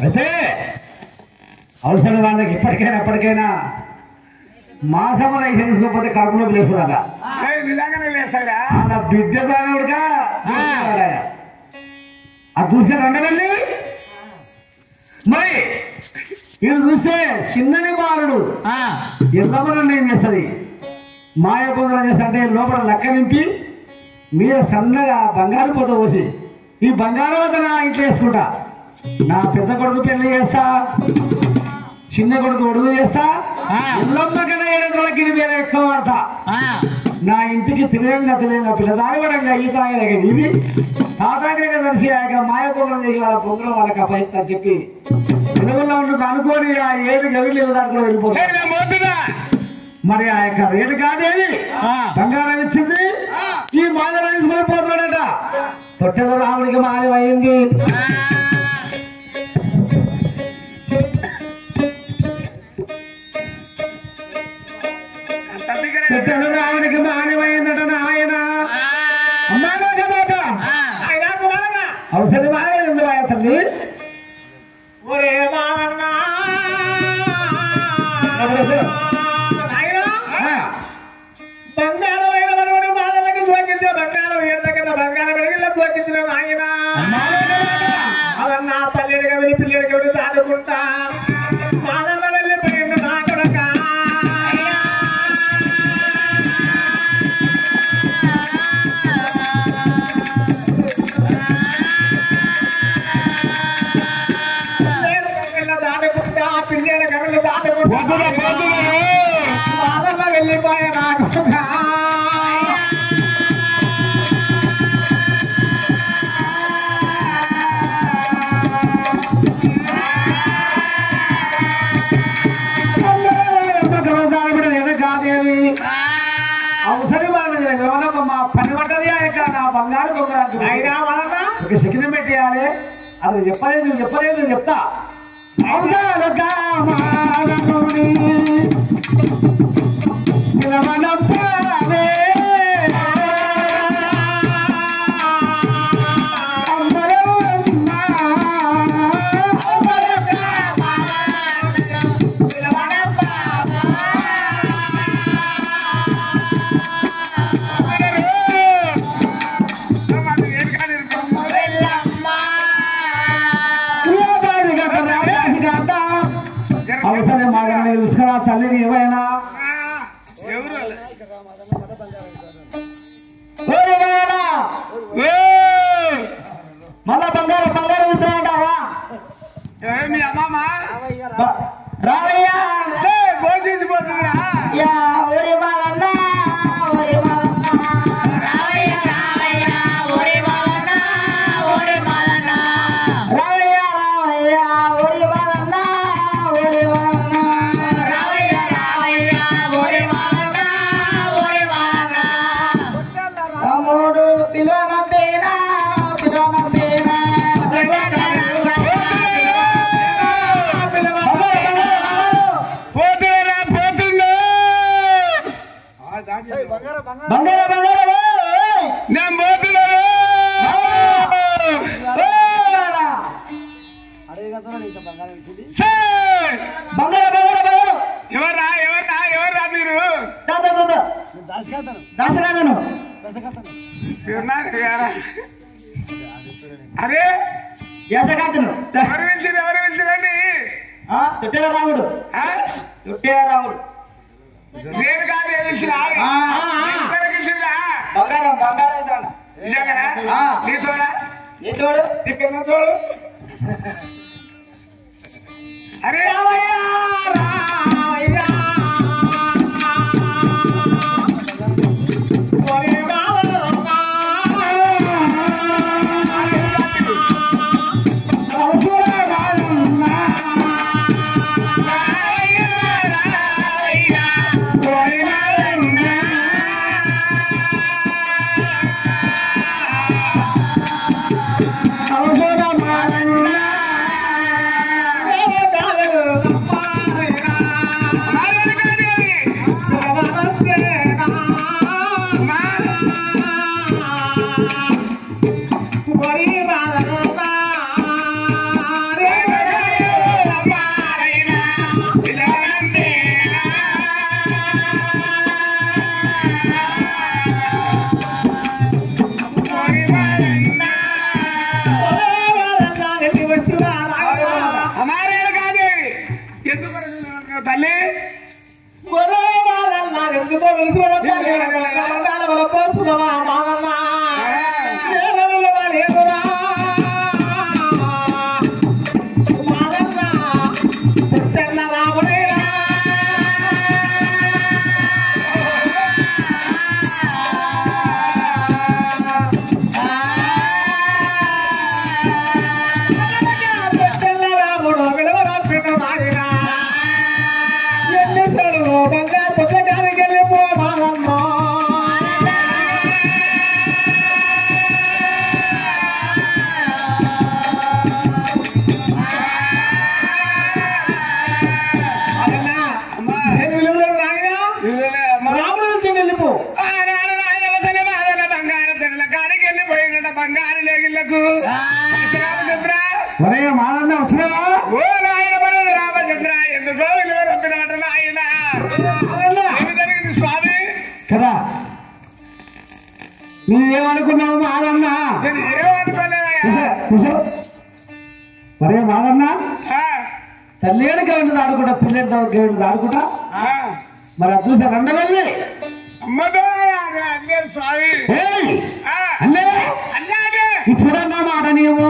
అయితే అవసరం వాళ్ళకి ఇప్పటికైనా ఎప్పటికైనా మాసమున అయితే తీసుకోకపోతే కడుపులో లేస్తుందట. నిజంగానే లేస్తాడా అలా బిడ్డ దానివుడుగా అది చూస్తే రండవల్లి. మరి ఇది చూస్తే చిన్నని బాలుడు ఎల్లవరం ఏం చేస్తుంది, మాయపొందరం చేస్తా అంటే లోపల లక్క నింపి మీద సన్నగా బంగారు పోత పోసి ఈ బంగారం అంతా నా ఇంట్లో వేసుకుంటా. నా పెద్ద కొడుకు పెళ్లి చేస్తా, చిన్న కొడుకు ఒడుగు చేస్తా, ఎల్లమ్మ కన్నా 7 రోజులకి వేరే ఎక్కువ పడతా. నా ఇంటికి తిరగంగా పిల్లదారి పడంగా ఈ తాగలేక ఇది తాతాగ్రగా తెలిసి ఆ యొక్క మాయపొంగరం చేసి వాళ్ళ పొంగరం వాళ్ళకి అప్పయిస్తా చెప్పి తెలుగులో ఉంటూ అనుకోని ఆ 7 గవిలు దాంట్లో వెళ్ళిపోతా. మరి ఆ యొక్క రేటు కాదేది బంగారం ఇచ్చింది ఈ మాదర తీసుకుని పోతున్నాడట. తొట్టెల రాముడికి మాయమైంది. తొట్టెల రాముడికి మాయమైందట నాయన. అమ్మాయి కదా అవసరం మాయమైంది మాయ తల్లి. బంగారమైన బాలలకి దోకించిన బంగారం ఏళ్ళకన్నా బంగారం వెళ్ళి దోకించిన ఆయన అవన్నా తల్లిడిగా వెళ్ళి పిల్లడిగా వెళ్ళి తాడుకుంటా బాలల వెళ్ళిపోయింది నా కొడక. దాడుకుంటా పిల్లడిగా వెళ్ళి దాడుకుంటా బాలల వెళ్ళిపోయా నా కొడక. అవసరం మా పని పట్టది నా బంగారు ఒక శకినం పెట్టేయాలి. అది చెప్పలేదు చెప్తా. అవసరాలు కామాలనుడి పిలవనప్పాలే అవసరం మాట్లాడే ఉస్కరా తల్లిని ఏమైనా మళ్ళా బంగారం ఇస్తానంటావా మీ అమ్మమ్మ రావయ్యా పోషించిపోతుందా ఎవర్రా మీరు దాసగాను అరే యాసగాతను ఎవరు పిలిచిందండి తొట్టెల రాముడు నేను కాదు పిలిచిందా బంగారం ఇస్తాను నీ తోడా నీ తోడు నీ పిల్ల తోడు అరే పోస్తున్నావా మానన్న లేదురా మానన్న చెన్న రాముడేరా రాముడు విలువరాసిన నాయనా ఎన్నిసార్లు బంగారు పుస్తకానికి వెళ్ళిపో మానన్న బంగారు లేగిళ్లకు రామచంద్ర ఒరే మానన్న వచ్చినావా ఓ నాయన మనది రామచంద్ర ఎందుకో విలువ తప్పినమాట నాయన ఏమి జరిగింది స్వామి కదా నీవేమనుకున్నావు మానన్న నేను ఏమనుకోలేదయ్యా ఒరే మానన్న తల్లేడు గేడు ఆడుకుంటా పిల్లడి గేడు ఆడుకుంటా మరి అది చూసా రెండ వెళ్ళి అన్నే స్వామి అన్నే అన్నాడే ఇప్పుడు మాట నీవు